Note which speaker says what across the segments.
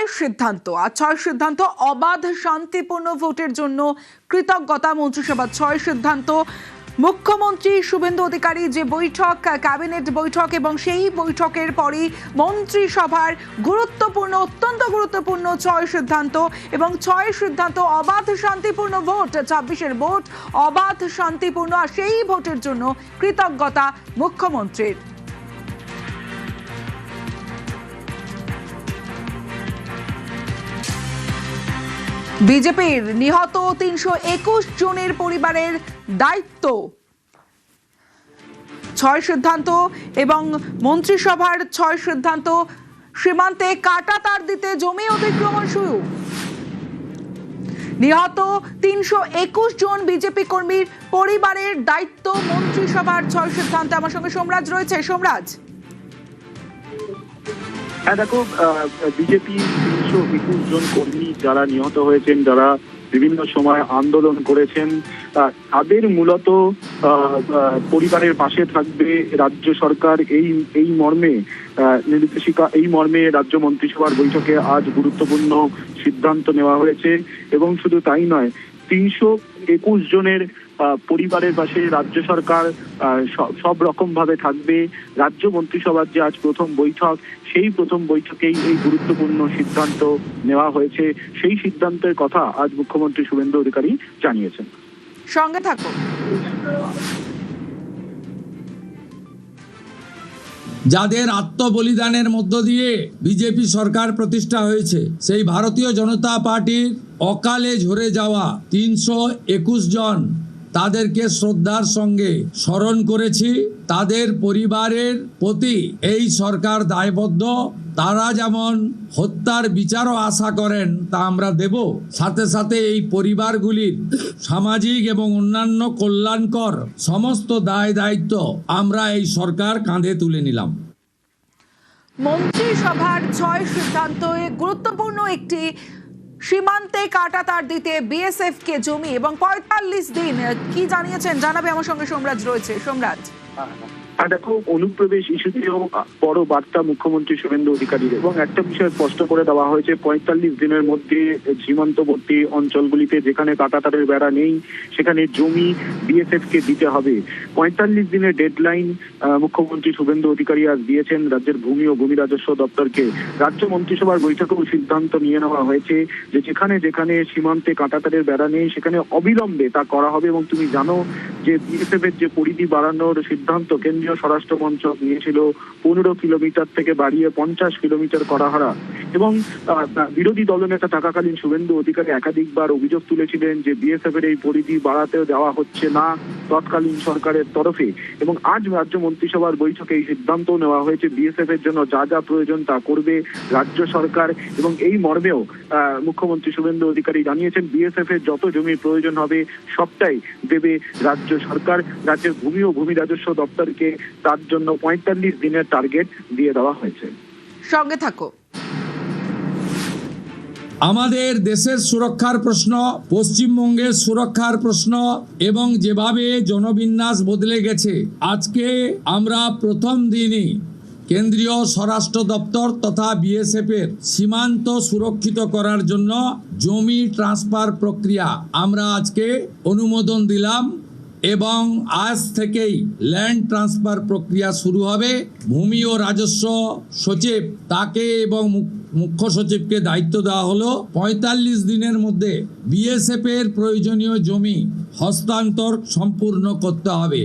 Speaker 1: ছয় সিদ্ধান্ত অবাধ শান্তিপূর্ণ ভোটের জন্য কৃতজ্ঞতা। মন্ত্রিসভার 6 সিদ্ধান্ত। মুখ্যমন্ত্রী শুভেন্দু অধিকারী যে বৈঠক, ক্যাবিনেট বৈঠক, এবং সেই বৈঠকের পরই মন্ত্রিসভার অত্যন্ত গুরুত্বপূর্ণ 6 সিদ্ধান্ত, এবং 6 সিদ্ধান্ত অবাধ শান্তিপূর্ণ ভোট। 26-এর ভোট অবাধ শান্তিপূর্ণ, আর সেই ভোটের জন্য কৃতজ্ঞতা মুখ্যমন্ত্রীর। বিজেপির নিহত 321 জনের পরিবারের দায়িত্ব। 6 সিদ্ধান্ত এবং মন্ত্রিসভার 6 সিদ্ধান্ত। সীমান্তে কাঁটাতার দিতে জমি অতিক্রমণ শুরু। নিহত 321 জন বিজেপি কর্মীর পরিবারের দায়িত্ব মন্ত্রিসভার 6 সিদ্ধান্তে। আমার সঙ্গে সোমরাজ রয়েছে। সোমরাজ,
Speaker 2: দেখো, বিজেপি 321 জন কর্মী যারা নিহত হয়েছেন, যারা বিভিন্ন সময় আন্দোলন করেছেন, তাদের মূলত পরিবারের পাশে থাকবে রাজ্য সরকার, এই মর্মে নির্দেশিকা, এই মর্মে রাজ্য মন্ত্রিসভার বৈঠকে আজ গুরুত্বপূর্ণ সিদ্ধান্ত নেওয়া হয়েছে। এবং শুধু তাই নয়, 321 জনের পরিবারের পাশে রাজ্য সরকার সব রকম ভাবে থাকবে। রাজ্য মন্ত্রিসভার যে আজ প্রথম বৈঠক, সেই প্রথম বৈঠকেই এই গুরুত্বপূর্ণ সিদ্ধান্ত নেওয়া হয়েছে। সেই সিদ্ধান্তের কথা আজ মুখ্যমন্ত্রী শুভেন্দু অধিকারী জানিয়েছেন।
Speaker 1: সঙ্গে থাকো।
Speaker 3: যাদের আত্মবলিদানের মধ্য দিয়ে বিজেপি সরকার প্রতিষ্ঠা হয়েছে, সেই ভারতীয় জনতা পার্টির অকালে ঝরে যাওয়া 321 জন, তাদেরকে শ্রদ্ধার সঙ্গে স্মরণ করেছি। তাদের পরিবারের প্রতি এই সরকার দায়বদ্ধ। তারা যেমন হত্যার বিচারও আশা করেন, তা আমরা দেব। সাথে সাথে এই পরিবারগুলির সামাজিক এবং অন্যান্য কল্যাণকর সমস্ত দায় দায়িত্ব আমরা এই সরকার কাঁধে তুলে নিলাম।
Speaker 1: মন্ত্রিসভার 6 সিদ্ধান্ত গুরুত্বপূর্ণ একটি। সীমান্তে কাঁটাতার দিতে বিএসএফ কে জমি এবং 45 দিন। কি জানিয়েছেন জানাবে আমার সঙ্গে সোমরাজ রয়েছে। সোমরাজ,
Speaker 2: দেখো, অনুপ্রবেশ ইস্যুতেও বড় বার্তা মুখ্যমন্ত্রী শুভেন্দু অধিকারীর, এবং একটা বিষয় স্পষ্ট করে দেওয়া হয়েছে, 45 দিনের মধ্যে সীমান্তবর্তী অঞ্চলগুলিতে যেখানে কাঁটাতারের বেড়া নেই, সেখানে জমি বিএসএফ কে দিতে হবে। 45 দিনের ডেডলাইন মুখ্যমন্ত্রী শুভেন্দু অধিকারী আজ দিয়েছেন রাজ্যের ভূমি ও ভূমি রাজস্ব দপ্তরকে। রাজ্য মন্ত্রিসভার বৈঠকেও সিদ্ধান্ত নিয়ে নেওয়া হয়েছে যে যেখানে যেখানে সীমান্তে কাঁটাতারের বেড়া নেই, সেখানে অবিলম্বে তা করা হবে। এবং তুমি জানো যে বিএসএফ এর যে পরিধি বাড়ানোর সিদ্ধান্ত কেন্দ্রীয় স্বরাষ্ট্র মন্ত্রক নিয়েছিল, 15 কিলোমিটার থেকে বাড়িয়ে 50 কিলোমিটার করা হয়। এবং বিরোধী দলনেতা থাকাকালীন শুভেন্দু অধিকারী একাধিকবার অভিযোগ তুলেছিলেন যে বিএসএফ এর এই পরিধি বাড়াতে দেওয়া হচ্ছে না তৎকালীন সরকারের তরফে। এবং আজ রাজ্য মন্ত্রিসভার বৈঠকে এই সিদ্ধান্ত নেওয়া হয়েছে, বিএসএফ এর জন্য যা যা প্রয়োজন তা করবে রাজ্য সরকার। এবং এই মর্মেও মুখ্যমন্ত্রী শুভেন্দু অধিকারী জানিয়েছেন, বিএসএফ এর যত জমির প্রয়োজন হবে সবটাই দেবে রাজ্য সরকার। রাজ্যের ভূমি ও ভূমি রাজস্ব দপ্তরকে তার জন্য 45 দিনের টার্গেট দিয়ে দেওয়া হয়েছে।
Speaker 1: সঙ্গে থাকো।
Speaker 3: আমাদের দেশের সুরক্ষার প্রশ্ন, পশ্চিমবঙ্গের সুরক্ষার প্রশ্ন, এবং যেভাবে জনবিন্যাস বদলে গেছে, আজকে আমরা প্রথম দিনই কেন্দ্রীয় স্বরাষ্ট্র দপ্তর তথা বিএসএফ এর সীমান্ত সুরক্ষিত করার জন্য জমি ট্রান্সফার প্রক্রিয়া আমরা আজকে অনুমোদন দিলাম। এবং আজ থেকেই ল্যান্ড ট্রান্সফার প্রক্রিয়া শুরু হবে। ভূমি ও রাজস্ব সচিব তাকে এবং মুখ্য সচিবকে দায়িত্ব দেওয়া হলো 45 দিনের মধ্যে বিএসএফ এর প্রয়োজনীয় জমি হস্তান্তর সম্পূর্ণ করতে হবে।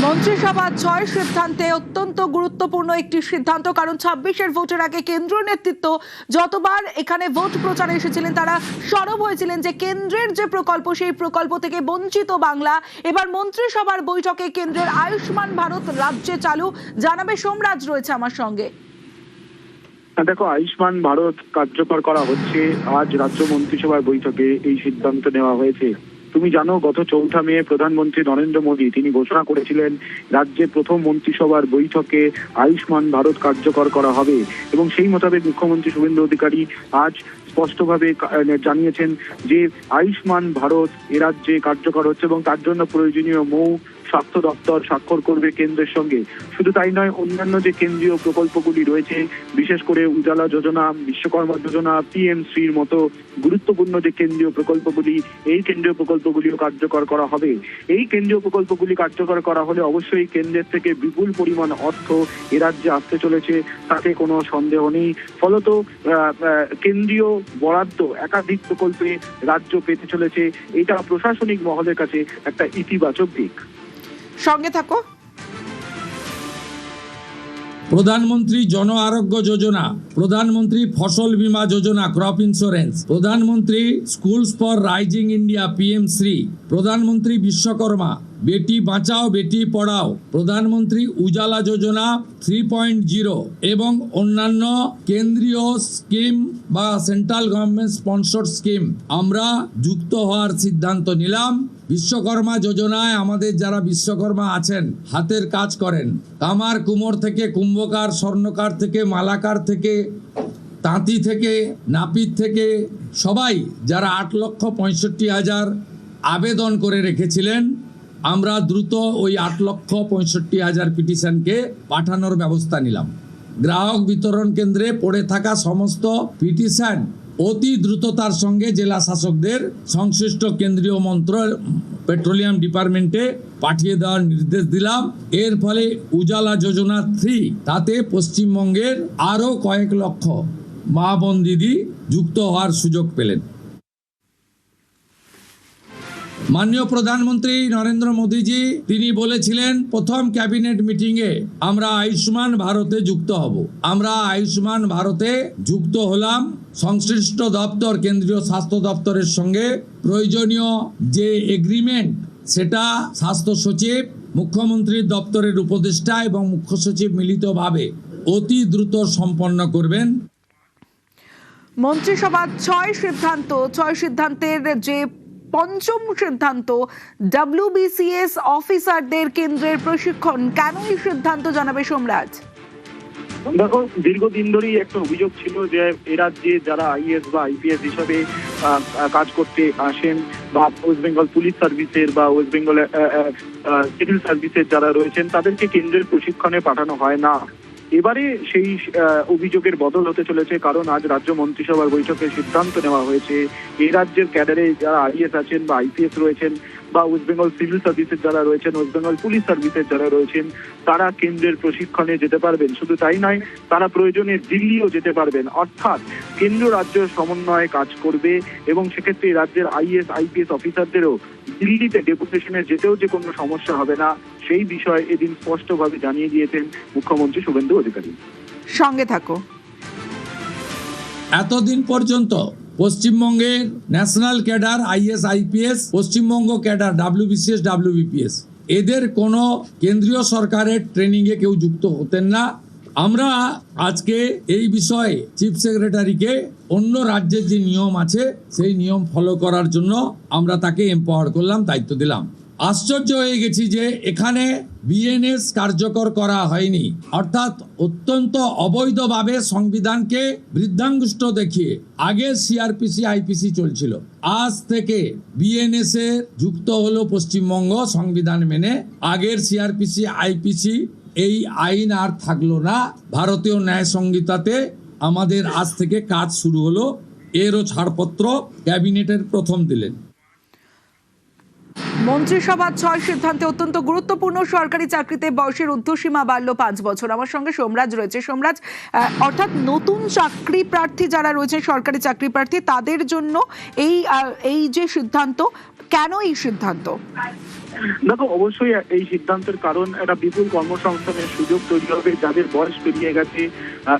Speaker 1: মন্ত্রিসভার 6 সিদ্ধান্তে অত্যন্ত গুরুত্বপূর্ণ একটি সিদ্ধান্ত, কারণ 26-এর ভোটের আগে কেন্দ্রীয় নেতৃত্ব যতবার এখানে ভোট প্রচারে এসেছিলেন, তারা সরব হয়েছিলেন যে কেন্দ্রের যে প্রকল্প, সেই প্রকল্প থেকে বঞ্চিত বাংলা। এবার মন্ত্রিসভার বৈঠকে কেন্দ্রের আয়ুষ্মান ভারত রাজ্যে চালু। জানাবে সোমরাজ রয়েছে আমার সঙ্গে।
Speaker 2: দেখো, আয়ুষ্মান ভারত কার্যকর করা হচ্ছে। আজ রাজ্য মন্ত্রিসভার বৈঠকে এই সিদ্ধান্ত নেওয়া হয়েছে। তুমি জানো, গত 4 মে প্রধানমন্ত্রী নরেন্দ্র মোদী তিনি ঘোষণা করেছিলেন রাজ্যের প্রথম মন্ত্রিসভার বৈঠকে আয়ুষ্মান ভারত কার্যকর করা হবে। এবং সেই মোতাবেক মুখ্যমন্ত্রী শুভেন্দু অধিকারী আজ স্পষ্টভাবে জানিয়েছেন যে আয়ুষ্মান ভারত এ রাজ্যে কার্যকর হচ্ছে এবং তার জন্য প্রয়োজনীয় মৌ স্বাস্থ্য দপ্তর স্বাক্ষর করবে কেন্দ্রের সঙ্গে। শুধু তাই নয়, অন্যান্য যে কেন্দ্রীয় প্রকল্পগুলি রয়েছে, বিশেষ করে উজালা যোজনা, বিশ্বকর্মা যোজনা, পিএমশ্রীর মতো গুরুত্বপূর্ণ যে কেন্দ্রীয় প্রকল্পগুলি, এই কেন্দ্রীয় প্রকল্পগুলিও কার্যকর করা হবে। এই কেন্দ্রীয় প্রকল্পগুলি কার্যকর করা হলে অবশ্যই কেন্দ্রের থেকে বিপুল পরিমাণ অর্থ এ রাজ্যে আসতে চলেছে, তাতে কোনো সন্দেহ নেই। ফলত কেন্দ্রীয় বরাদ্দ একাধিক প্রকল্পে রাজ্য পেতে চলেছে। এটা প্রশাসনিক মহলের কাছে একটা ইতিবাচক দিক।
Speaker 1: সঙ্গে থাকো।
Speaker 3: প্রধানমন্ত্রী জন আরোগ্য যোজনা, প্রধানমন্ত্রী ফসল বীমা যোজনা, ক্রপ ইন্স্যুরেন্স, প্রধানমন্ত্রী স্কুলস ফর রাইজিং ইন্ডিয়া, পিএমশ্রী, প্রধানমন্ত্রী বিশ্বকর্মা, বেটি বাঁচাও বেটি পড়াও, প্রধানমন্ত্রী উজালা যোজনা 3.0 এবং অন্যান্য কেন্দ্রীয় স্কিম বা সেন্ট্রাল গভর্নমেন্ট স্পন্সর্ড স্কিম আমরা যুক্ত হওয়ার সিদ্ধান্ত নিলাম। বিশ্বকর্মা যোজনায় আমাদের যারা বিশ্বকর্মা আছেন, হাতের কাজ করেন, কামার কুমোর থেকে কুম্ভকার, স্বর্ণকার থেকে মালাকার থেকে তাঁতি থেকে নাপিত থেকে সবাই যারা 8,65,000 আবেদন করে রেখেছিলেন, আমরা দ্রুত ওই 8,65,000 পিটিশনকে পাঠানোর ব্যবস্থা নিলাম। গ্রাহক বিতরণ কেন্দ্রে পড়ে থাকা সমস্ত পিটিশন অতি দ্রুততার সঙ্গে জেলা শাসকদের সংশ্লিষ্ট কেন্দ্রীয় পেট্রোলিয়াম ডিপার্টমেন্টে পাঠিয়ে দেওয়ার নির্দেশ দিলাম। এর ফলে উজালা যোজনা 3 তাতে পশ্চিমবঙ্গের আরও কয়েক লক্ষ মা বোন দিদি যুক্ত হওয়ার সুযোগ পেলেন। মাননীয় প্রধানমন্ত্রী নরেন্দ্র মোদীজি তিনি বলেছিলেন প্রথম ক্যাবিনেট মিটিংয়ে আমরা আয়ুষ্মান ভারতে যুক্ত হব। আমরা আয়ুষ্মান ভারতে যুক্ত হলাম। সংশ্লিষ্ট দপ্তর কেন্দ্রীয় স্বাস্থ্য দপ্তরের সঙ্গে প্রয়োজনীয় যে এগ্রিমেন্ট সেটা স্বাস্থ্য সচিব, মুখ্যমন্ত্রীর দপ্তরের উপদেষ্টা এবং মুখ্য সচিব মিলিতভাবে অতি দ্রুত সম্পন্ন করবেন।
Speaker 1: মন্ত্রিসভার 6 সিদ্ধান্তের যে পঞ্চম সিদ্ধান্ত WBCS অফিসারদের কেন্দ্রের প্রশিক্ষণ, কেন এই সিদ্ধান্ত জানাবে সোমরাজ?
Speaker 2: দেখো, দীর্ঘদিন ধরেই একটা অভিযোগ ছিল যে এ রাজ্যে যারা আইএস বা আইপিএস হিসাবে কাজ করতে আসেন, বা ওয়েস্ট বেঙ্গল পুলিশ সার্ভিসের বা ওয়েস্ট বেঙ্গল সিভিল সার্ভিসের যারা রয়েছেন, তাদেরকে কেন্দ্রের প্রশিক্ষণে পাঠানো হয় না। এবারে সেই অভিযোগের বদল হতে চলেছে, কারণ আজ রাজ্য মন্ত্রিসভার বৈঠকে সিদ্ধান্ত নেওয়া হয়েছে এই রাজ্যের ক্যাডারে যারা আইএস আছেন বা আইপিএস রয়েছেন, বা ওয়েস্ট বেঙ্গল সিভিল সার্ভিসের যারা রয়েছেন, ওয়েস্ট বেঙ্গল পুলিশ সার্ভিসের যারা রয়েছেন, তারা কেন্দ্রের প্রশিক্ষণে যেতে পারবেন। শুধু তাই নয়, তারা প্রয়োজনে দিল্লিও যেতে পারবেন। অর্থাৎ কেন্দ্র রাজ্য সমন্বয়ে কাজ করবে এবং সেক্ষেত্রে রাজ্যের আইএস আইপিএস অফিসারদেরও দিল্লিতে ডেপুটেশনে যেতেও যে কোনো সমস্যা হবে না, সেই বিষয়ে এদিন স্পষ্টভাবে জানিয়ে দিয়েছেন মুখ্যমন্ত্রী শুভেন্দু অধিকারী।
Speaker 1: সঙ্গে থাকো।
Speaker 3: এতদিন পর্যন্ত পশ্চিমবঙ্গের national cadre is IPS, Paschimbanga cadre WBCS WBPS, এদের কোনো কেন্দ্রীয় সরকারের ট্রেনিংয়ে কেউ যুক্ত হতেন না। আমরা আজকে এই বিষয়ে চিফ সেক্রেটারিকে অন্য রাজ্যের যে নিয়ম আছে সেই নিয়ম ফলো করার জন্য আমরা তাকে এম্পাওয়ার করলাম, দায়িত্ব দিলাম। আশ্চর্য হয়ে গেছি যে এখানে বিএনএস কার্যকর করা হয়নি, অর্থাৎ অত্যন্ত অবৈধভাবে সংবিধানকে বৃদ্ধাঙ্গুষ্ঠ দেখিয়ে আগে সিআরপিসি আইপিসি চলছিল, আজ থেকে বিএনএস এ যুক্ত হলো পশ্চিমবঙ্গ সংবিধান মেনে। আগের সিআরপিসি আইপিসি এই আইন আর থাকলো না। ভারতীয় ন্যায় সংহিতাতে আমাদের আজ থেকে কাজ শুরু হলো। এরও ছাড়পত্র ক্যাবিনেটের প্রথম দিলেন।
Speaker 1: মন্ত্রিসভার 6 সিদ্ধান্তে অত্যন্ত গুরুত্বপূর্ণ, সরকারি চাকরিতে বয়সের ঊর্ধ্বসীমা বাড়লো 5 বছর। আমার সঙ্গে সোমরাজ রয়েছে। সোমরাজ, অর্থাৎ নতুন চাকরি প্রার্থী যারা রয়েছে, সরকারি চাকরি প্রার্থী, তাদের জন্য এই যে সিদ্ধান্ত, কেন এই সিদ্ধান্ত?
Speaker 2: দেখো, অবশ্যই এই সিদ্ধান্তের কারণ একটা বিপুল কর্মসংস্থানের সুযোগ তৈরি হবে। যাদের বয়স পেরিয়ে গেছে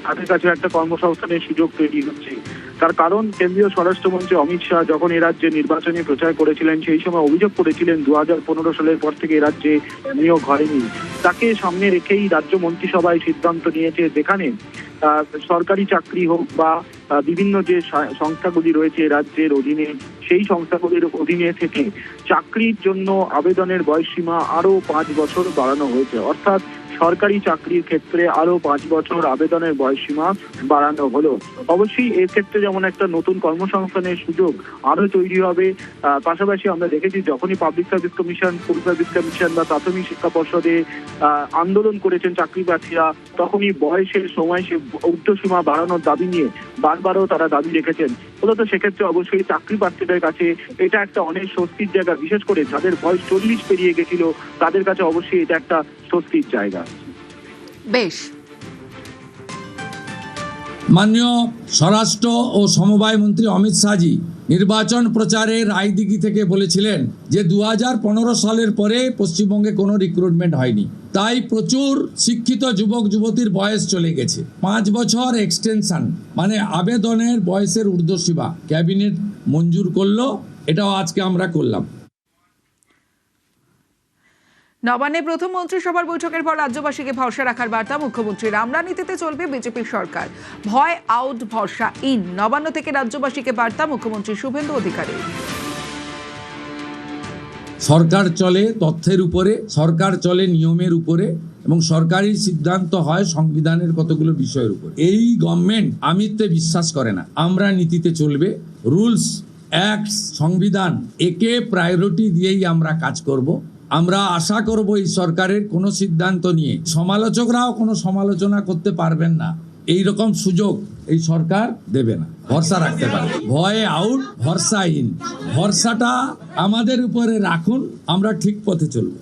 Speaker 2: তাদের কাছে একটা কর্মসংস্থানের সুযোগ তৈরি হচ্ছে। তার কারণ কেন্দ্রীয় স্বরাষ্ট্রমন্ত্রী অমিত শাহ যখন এ রাজ্যে নির্বাচনী প্রচার করেছিলেন, সেই সময় অভিযোগ করেছিলেন 2015 সালের পর থেকে এ রাজ্যে নিয়োগ হয়নি। তাকে সামনে রেখেই রাজ্য মন্ত্রিসভায় সিদ্ধান্ত নিয়েছে, যেখানে সরকারি চাকরি হোক বা বিভিন্ন যে সংস্থাগুলি রয়েছে রাজ্যের অধীনে, সেই সংস্থাগুলির অধীনে থেকে চাকরির জন্য আবেদনের বয়সসীমা আরো 5 বছর বাড়ানো হয়েছে। অর্থাৎ সরকারি চাকরির ক্ষেত্রে আরো 5 বছর আবেদনের বয়সসীমা বাড়ানো হলো। অবশ্যই এর ক্ষেত্রে যেমন একটা নতুন কর্মসংস্থানের সুযোগ আরো তৈরি হবে, পাশাপাশি আমরা দেখেছি যখনই public service commission, food service commission বা প্রাথমিক শিক্ষা পর্ষদে আন্দোলন করেছেন চাকরি প্রার্থীরা, তখনই বয়সের সময় সে ঊর্ধ্বসীমা বাড়ানোর দাবি নিয়ে বারবারও তারা দাবি রেখেছেন। মূলত সেক্ষেত্রে অবশ্যই চাকরি প্রার্থীদের কাছে এটা একটা অনেক স্বস্তির জায়গা, বিশেষ করে যাদের বয়স 40 পেরিয়ে গেছিল তাদের কাছে অবশ্যই এটা একটা স্বস্তির জায়গা।
Speaker 1: বেশ,
Speaker 3: মাননীয় স্বরাষ্ট্র ও সমবায় মন্ত্রী অমিত শাহজি নির্বাচন প্রচারে রায়দিঘি থেকে বলেছিলেন যে 2015 সালের পরে পশ্চিমবঙ্গে কোনো রিক্রুটমেন্ট হয়নি, তাই প্রচুর শিক্ষিত যুবক যুবতীর বয়স চলে গেছে। 5 বছর এক্সটেনশন মানে আবেদনের বয়সের ঊর্ধ্বসীমা ক্যাবিনেট মঞ্জুর করলো, এটাও আজকে আমরা করলাম।
Speaker 1: নবান্নে প্রথম মন্ত্রিসভার বৈঠকের পর রাজ্যবাসীকে ভরসা রাখার বার্তা মুখ্যমন্ত্রীর। আমরানীতিতে চলবে বিজেপির সরকার, ভয় আউট ভরসা ইন। নবান্ন থেকে রাজ্যবাসীকে বার্তা মুখ্যমন্ত্রী শুভেন্দু অধিকারী।
Speaker 3: সরকার চলে তথ্যের উপরে, সরকার চলে নিয়মের উপরে এবং সরকারি সিদ্ধান্ত হয় সংবিধানের কতগুলো বিষয়ের উপর। এই গভর্নমেন্ট আমিত্বে বিশ্বাস করে না, আমরা নীতিতে চলবে। রুলস, অ্যাক্ট, সংবিধান একে প্রায়োরিটি দিয়েই আমরা কাজ করব। আমরা আশা করব এই সরকারের কোনো সিদ্ধান্ত নিয়ে সমালোচকরাও কোনো সমালোচনা করতে পারবেন না, এই রকম সুযোগ এই সরকার দেবে না, ভরসা রাখতে পারে। ভয় আউট ভরসা ইন, ভরসাটা আমাদের উপরে রাখুন, আমরা ঠিক পথে চলব।